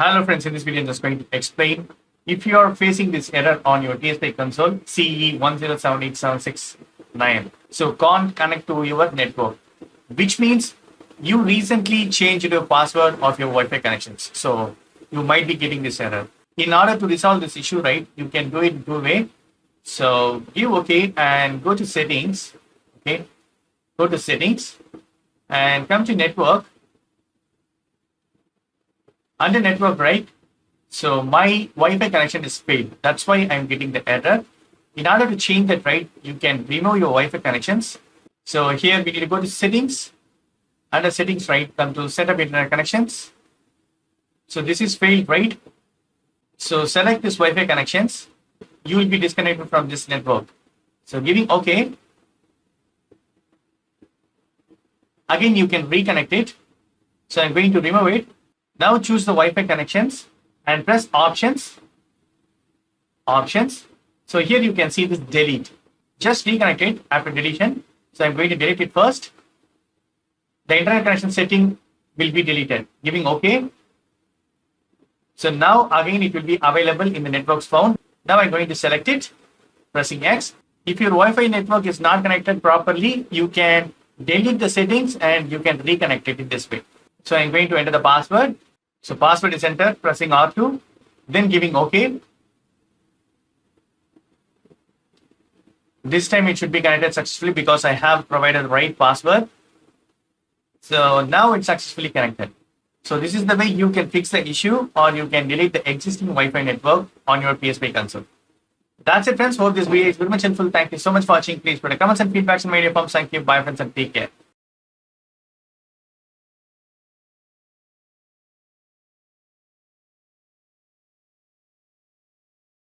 Hello friends, in this video I'm just going to explain if you are facing this error on your PS5 console CE-107876-9. So can't connect to your network, which means you recently changed your password of your Wi-Fi connections. So you might be getting this error. In order to resolve this issue, right, you can do it in two ways. So give OK and go to settings. Okay, go to settings and come to network. Under network, right? So my Wi-Fi connection is failed. That's why I'm getting the error. In order to change that, right, you can remove your Wi-Fi connections. So here we need to go to settings. Under settings, right, come to set up internet connections. So this is failed, right? So select this Wi-Fi connections. You will be disconnected from this network. So giving OK. Again, you can reconnect it. So I'm going to remove it. Now choose the Wi-Fi connections and press options. Options. So here you can see this delete. Just reconnect it after deletion. So I'm going to delete it first. The internet connection setting will be deleted. Giving OK. So now again it will be available in the networks found. Now I'm going to select it, pressing X. If your Wi-Fi network is not connected properly, you can delete the settings and you can reconnect it in this way. So I'm going to enter the password. So password is entered, pressing R2, then giving OK. This time it should be connected successfully because I have provided the right password. So now it's successfully connected. So this is the way you can fix the issue, or you can delete the existing Wi-Fi network on your PS5 console. That's it, friends. Hope this video is very much helpful. Thank you so much for watching. Please put a comments and feedbacks in my forms. Thank you. Bye, friends, and take care.